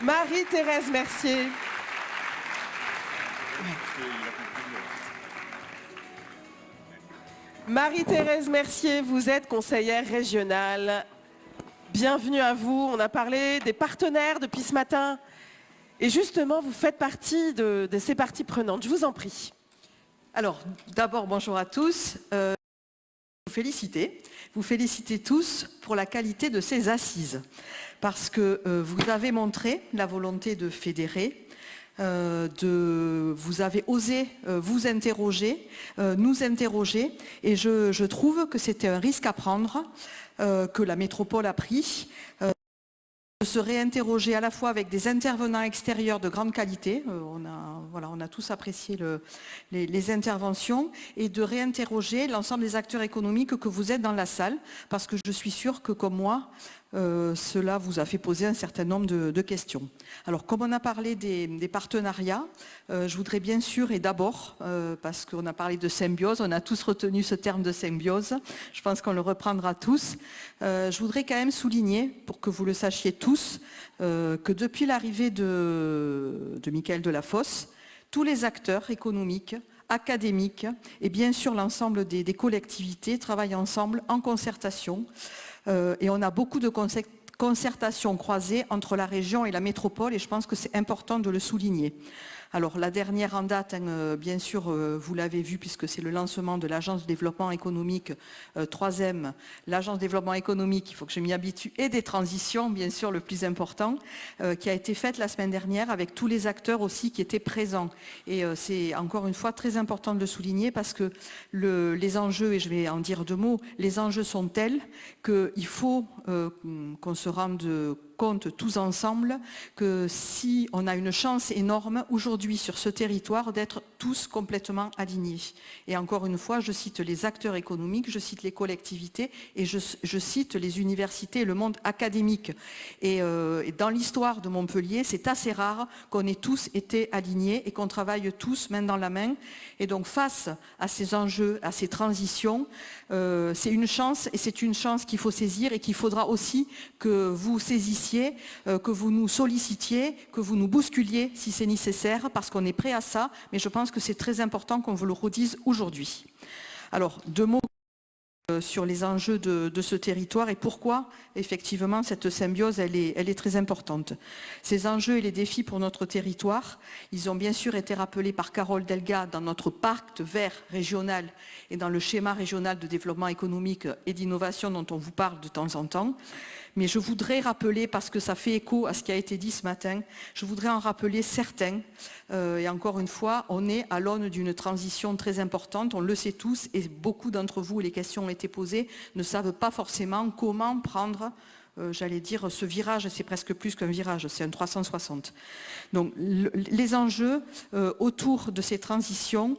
Marie-Thérèse Mercier. Marie-Thérèse Mercier, vous êtes conseillère régionale. Bienvenue à vous. On a parlé des partenaires depuis ce matin. Et justement, vous faites partie de ces parties prenantes. Je vous en prie. Alors, d'abord, bonjour à tous. Vous félicitez tous pour la qualité de ces assises. Parce que vous avez montré la volonté de fédérer, vous avez osé vous interroger, nous interroger, et je trouve que c'était un risque à prendre, que la métropole a pris, de se réinterroger à la fois avec des intervenants extérieurs de grande qualité, on a tous apprécié les interventions, et de réinterroger l'ensemble des acteurs économiques que vous êtes dans la salle, parce que je suis sûre que comme moi, cela vous a fait poser un certain nombre de questions. Alors, comme on a parlé des partenariats, je voudrais bien sûr, et d'abord, parce qu'on a parlé de symbiose, on a tous retenu ce terme de symbiose, je pense qu'on le reprendra tous, je voudrais quand même souligner, pour que vous le sachiez tous, que depuis l'arrivée de Michaël Delafosse, tous les acteurs économiques, académiques et bien sûr l'ensemble des collectivités travaillent ensemble en concertation. Et on a beaucoup de concertations croisées entre la région et la métropole, et je pense que c'est important de le souligner. Alors la dernière en date, bien sûr, vous l'avez vu puisque c'est le lancement de l'Agence de développement économique, troisième, l'Agence de développement économique, il faut que je m'y habitue, et des transitions, bien sûr, le plus important, qui a été faite la semaine dernière avec tous les acteurs aussi qui étaient présents. Et c'est encore une fois très important de le souligner parce que les enjeux, et je vais en dire deux mots, les enjeux sont tels qu'il faut qu'on se rende compte tous ensemble que si on a une chance énorme aujourd'hui sur ce territoire d'être tous complètement alignés. Et encore une fois, je cite les acteurs économiques, je cite les collectivités et je cite les universités et le monde académique. Et dans l'histoire de Montpellier, c'est assez rare qu'on ait tous été alignés et qu'on travaille tous main dans la main. Et donc face à ces enjeux, à ces transitions, c'est une chance et c'est une chance qu'il faut saisir et qu'il faudra aussi que vous saisissiez, que vous nous sollicitiez, que vous nous bousculiez si c'est nécessaire parce qu'on est prêt à ça, mais je pense que c'est très important qu'on vous le redise aujourd'hui. Alors, deux mots sur les enjeux de ce territoire et pourquoi effectivement cette symbiose elle est très importante. Ces enjeux et les défis pour notre territoire, ils ont bien sûr été rappelés par Carole Delga dans notre pacte vert régional et dans le schéma régional de développement économique et d'innovation dont on vous parle de temps en temps. Mais je voudrais rappeler, parce que ça fait écho à ce qui a été dit ce matin, je voudrais en rappeler certains. Et encore une fois, on est à l'aune d'une transition très importante, on le sait tous, et beaucoup d'entre vous, les questions ont été posées, ne savent pas forcément comment prendre, j'allais dire, ce virage, c'est presque plus qu'un virage, c'est un 360. Donc les enjeux autour de ces transitions,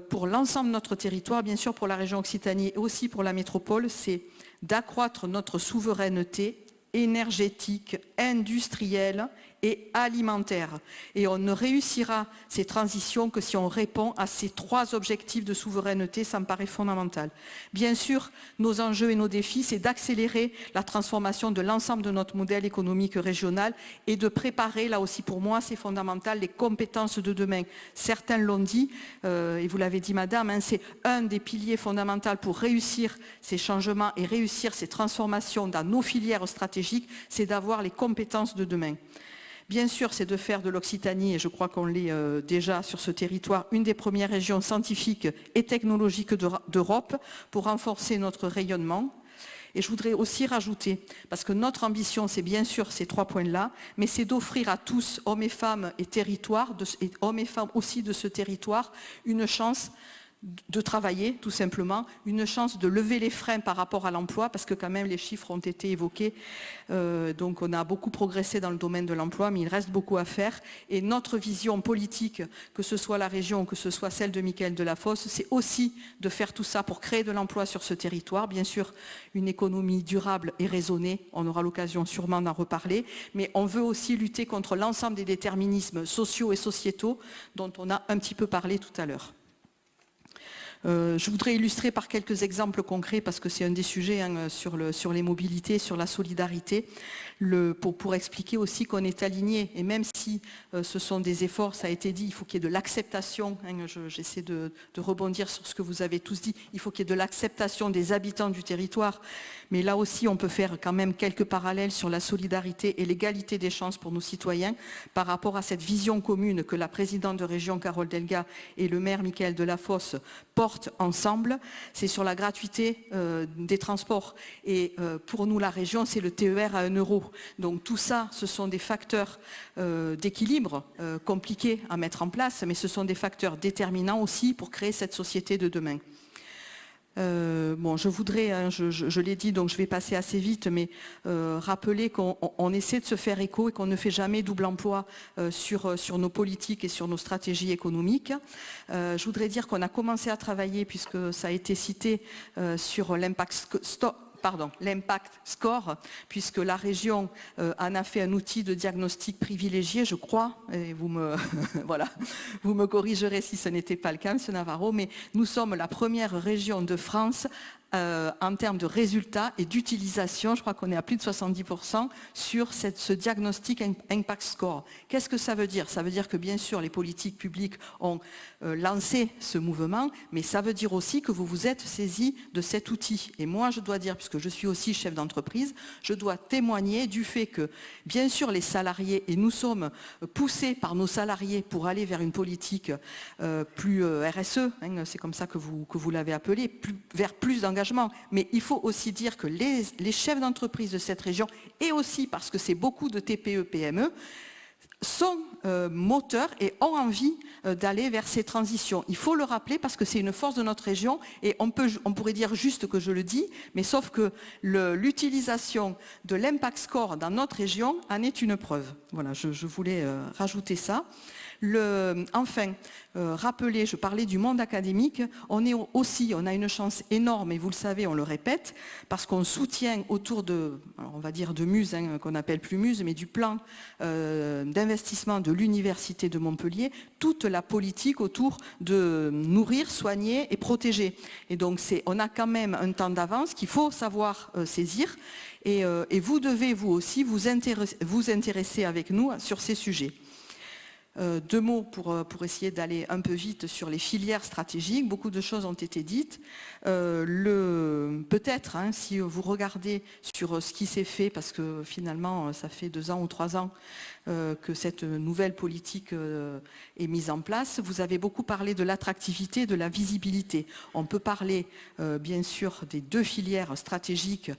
pour l'ensemble de notre territoire, bien sûr pour la région Occitanie et aussi pour la métropole, c'est d'accroître notre souveraineté énergétique, industrielle et alimentaire. Et on ne réussira ces transitions que si on répond à ces trois objectifs de souveraineté, ça me paraît fondamental. Bien sûr, nos enjeux et nos défis, c'est d'accélérer la transformation de l'ensemble de notre modèle économique régional et de préparer, là aussi pour moi, c'est fondamental, les compétences de demain. Certains l'ont dit, et vous l'avez dit madame, hein, c'est un des piliers fondamentaux pour réussir ces changements et réussir ces transformations dans nos filières stratégiques, c'est d'avoir les compétences de demain. Bien sûr, c'est de faire de l'Occitanie, et je crois qu'on l'est déjà sur ce territoire, une des premières régions scientifiques et technologiques d'Europe pour renforcer notre rayonnement. Et je voudrais aussi rajouter, parce que notre ambition, c'est bien sûr ces trois points-là, mais c'est d'offrir à tous, hommes et femmes et territoires, et hommes et femmes aussi de ce territoire, une chance de travailler tout simplement, une chance de lever les freins par rapport à l'emploi parce que quand même les chiffres ont été évoqués, donc on a beaucoup progressé dans le domaine de l'emploi mais il reste beaucoup à faire et notre vision politique, que ce soit la région, que ce soit celle de Michaël Delafosse, c'est aussi de faire tout ça pour créer de l'emploi sur ce territoire, bien sûr une économie durable et raisonnée, on aura l'occasion sûrement d'en reparler, mais on veut aussi lutter contre l'ensemble des déterminismes sociaux et sociétaux dont on a un petit peu parlé tout à l'heure. Je voudrais illustrer par quelques exemples concrets parce que c'est un des sujets hein, sur les mobilités, sur la solidarité. pour expliquer aussi qu'on est aligné. Et même si ce sont des efforts, ça a été dit, il faut qu'il y ait de l'acceptation. Hein, j'essaie de rebondir sur ce que vous avez tous dit. Il faut qu'il y ait de l'acceptation des habitants du territoire. Mais là aussi, on peut faire quand même quelques parallèles sur la solidarité et l'égalité des chances pour nos citoyens par rapport à cette vision commune que la présidente de région, Carole Delga, et le maire, Mickaël Delafosse, portent ensemble. C'est sur la gratuité des transports. Et pour nous, la région, c'est le TER à 1 euro. Donc tout ça, ce sont des facteurs d'équilibre compliqués à mettre en place, mais ce sont des facteurs déterminants aussi pour créer cette société de demain. Bon, je voudrais, hein, je l'ai dit, donc je vais passer assez vite, mais rappeler qu'on essaie de se faire écho et qu'on ne fait jamais double emploi sur nos politiques et sur nos stratégies économiques. Je voudrais dire qu'on a commencé à travailler, puisque ça a été cité, sur l'impact score, puisque la région en a fait un outil de diagnostic privilégié, je crois, et vous me, voilà, vous me corrigerez si ce n'était pas le cas, M. Navarro, mais nous sommes la première région de France en termes de résultats et d'utilisation, je crois qu'on est à plus de 70% sur ce diagnostic Impact Score. Qu'est-ce que ça veut dire? Ça veut dire que bien sûr les politiques publiques ont lancé ce mouvement, mais ça veut dire aussi que vous vous êtes saisi de cet outil. Et moi je dois dire, puisque je suis aussi chef d'entreprise, je dois témoigner du fait que bien sûr les salariés, et nous sommes poussés par nos salariés pour aller vers une politique plus RSE, hein, c'est comme ça que vous l'avez appelé, vers plus d'engagement. Mais il faut aussi dire que les chefs d'entreprise de cette région, et aussi parce que c'est beaucoup de TPE, PME, sont moteurs et ont envie d'aller vers ces transitions. Il faut le rappeler parce que c'est une force de notre région et on pourrait dire juste que je le dis, mais sauf que l'utilisation de l'impact score dans notre région en est une preuve. Voilà, je voulais rajouter ça. Enfin, rappeler, je parlais du monde académique, on a une chance énorme, et vous le savez, on le répète, parce qu'on soutient autour de, alors on va dire de Muse, hein, qu'on appelle plus Muse, mais du plan d'investissement de l'Université de Montpellier, toute la politique autour de nourrir, soigner et protéger. Et donc on a quand même un temps d'avance qu'il faut savoir saisir, et vous devez vous aussi vous intéresser avec nous sur ces sujets. 2 mots pour essayer d'aller un peu vite sur les filières stratégiques. Beaucoup de choses ont été dites. Peut-être, hein, si vous regardez sur ce qui s'est fait, parce que finalement, ça fait 2 ans ou 3 ans que cette nouvelle politique est mise en place, vous avez beaucoup parlé de l'attractivité, de la visibilité. On peut parler, bien sûr, des 2 filières stratégiques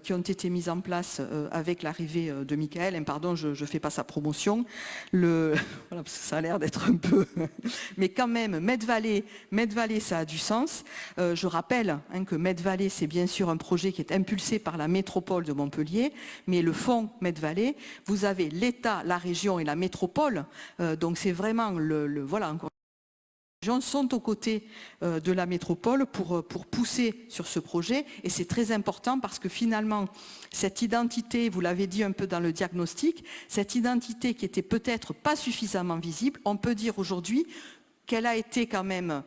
qui ont été mises en place avec l'arrivée de Mickaël. Pardon, je ne fais pas sa promotion. Voilà, parce que ça a l'air d'être un peu... Mais quand même, Med-Vallée, ça a du sens. Je rappelle hein, que Med-Vallée, c'est bien sûr un projet qui est impulsé par la métropole de Montpellier, mais le fonds Med-Vallée, vous avez l'État, la région et la métropole, donc c'est vraiment voilà, encore les régions sont aux côtés de la métropole pour pousser sur ce projet, et c'est très important parce que finalement cette identité, vous l'avez dit un peu dans le diagnostic, cette identité qui était peut-être pas suffisamment visible, on peut dire aujourd'hui qu'elle a été quand même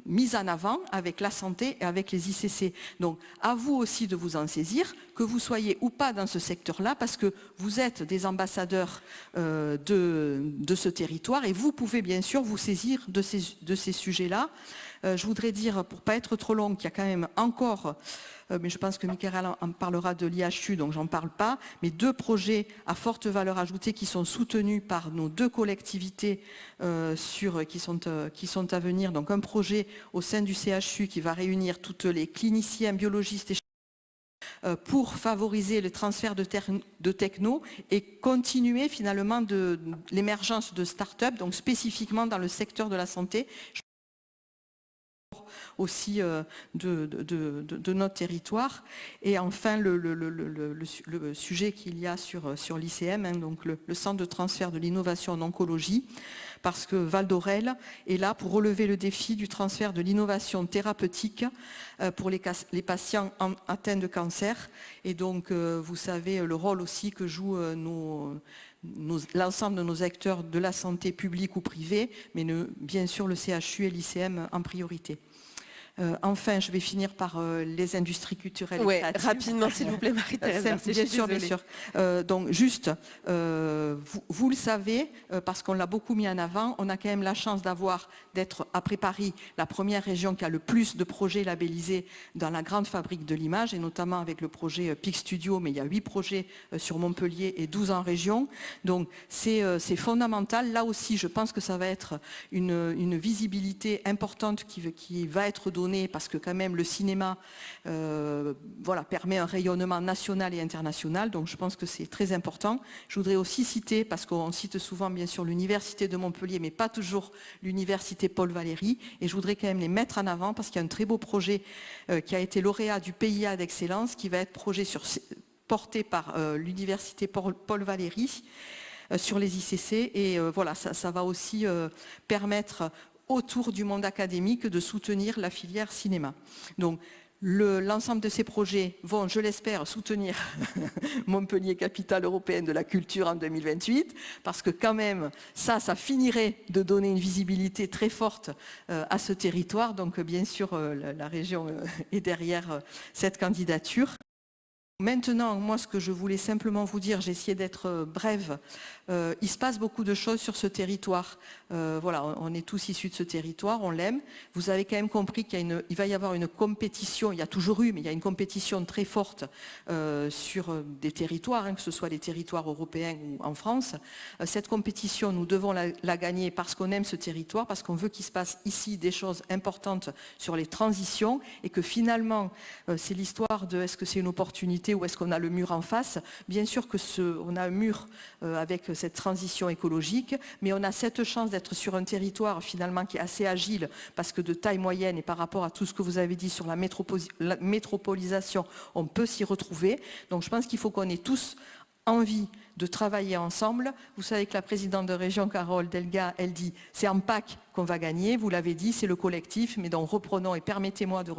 mise en avant avec la santé et avec les ICC. Donc à vous aussi de vous en saisir, que vous soyez ou pas dans ce secteur-là, parce que vous êtes des ambassadeurs de ce territoire et vous pouvez bien sûr vous saisir de ces sujets-là. Je voudrais dire, pour ne pas être trop long, qu'il y a quand même encore, mais je pense que Mickaël en parlera de l'IHU, donc j'en parle pas, mais 2 projets à forte valeur ajoutée qui sont soutenus par nos 2 collectivités qui sont à venir. Donc un projet au sein du CHU qui va réunir toutes les cliniciens, biologistes et pour favoriser le transfert de techno et continuer finalement l'émergence de start-up, donc spécifiquement dans le secteur de la santé. Aussi de notre territoire. Et enfin, le sujet qu'il y a sur l'ICM, hein, donc le centre de transfert de l'innovation en oncologie, parce que Val d'Orel est là pour relever le défi du transfert de l'innovation thérapeutique pour les patients atteints de cancer. Et donc, vous savez le rôle aussi que jouent l'ensemble de nos acteurs de la santé publique ou privée, mais bien sûr le CHU et l'ICM en priorité. Enfin, je vais finir par les industries culturelles et Ouais, créatives. rapidement, s'il vous plaît, Marie-Thérèse. Merci, Bien je suis sûr, bien désolée. sûr. Donc juste, vous le savez, parce qu'on l'a beaucoup mis en avant, on a quand même la chance d'être, après Paris, la première région qui a le plus de projets labellisés dans la grande fabrique de l'image, et notamment avec le projet PIC Studio, mais il y a 8 projets sur Montpellier et 12 en région. Donc c'est fondamental. Là aussi, je pense que ça va être une visibilité importante qui va être donnée, parce que quand même le cinéma permet un rayonnement national et international, donc je pense que c'est très important. Je voudrais aussi citer, parce qu'on cite souvent bien sûr l'université de Montpellier, mais pas toujours l'université Paul Valéry, et je voudrais quand même les mettre en avant, parce qu'il y a un très beau projet qui a été lauréat du PIA d'excellence, qui va être porté par l'université Paul Valéry sur les ICC, et voilà, ça va aussi permettre autour du monde académique de soutenir la filière cinéma. Donc l'ensemble de ces projets vont, je l'espère, soutenir Montpellier, capitale européenne de la culture en 2028, parce que quand même, ça finirait de donner une visibilité très forte à ce territoire. Donc bien sûr, la région est derrière cette candidature. Maintenant, moi, ce que je voulais simplement vous dire, j'ai essayé d'être brève, il se passe beaucoup de choses sur ce territoire. Voilà, on est tous issus de ce territoire, on l'aime. Vous avez quand même compris qu'il va y avoir une compétition, il y a toujours eu, mais il y a une compétition très forte sur des territoires, que ce soit les territoires européens ou en France. Cette compétition, nous devons la gagner parce qu'on aime ce territoire, parce qu'on veut qu'il se passe ici des choses importantes sur les transitions, et que finalement, c'est l'histoire de est-ce que c'est une opportunité ou est-ce qu'on a le mur en face. Bien sûr que on a un mur avec cette transition écologique, mais on a cette chance d'être sur un territoire finalement qui est assez agile, parce que de taille moyenne, et par rapport à tout ce que vous avez dit sur la métropolisation, on peut s'y retrouver. Donc je pense qu'il faut qu'on ait tous envie de travailler ensemble. Vous savez que la présidente de région, Carole Delga, elle dit c'est en PAC qu'on va gagner. Vous l'avez dit, c'est le collectif, mais donc reprenons, et permettez-moi de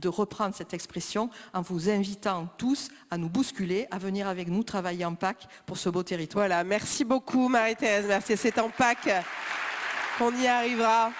reprendre cette expression en vous invitant tous à nous bousculer, à venir avec nous travailler en PAC pour ce beau territoire. Voilà, merci beaucoup Marie-Thérèse, merci. C'est en PAC qu'on y arrivera.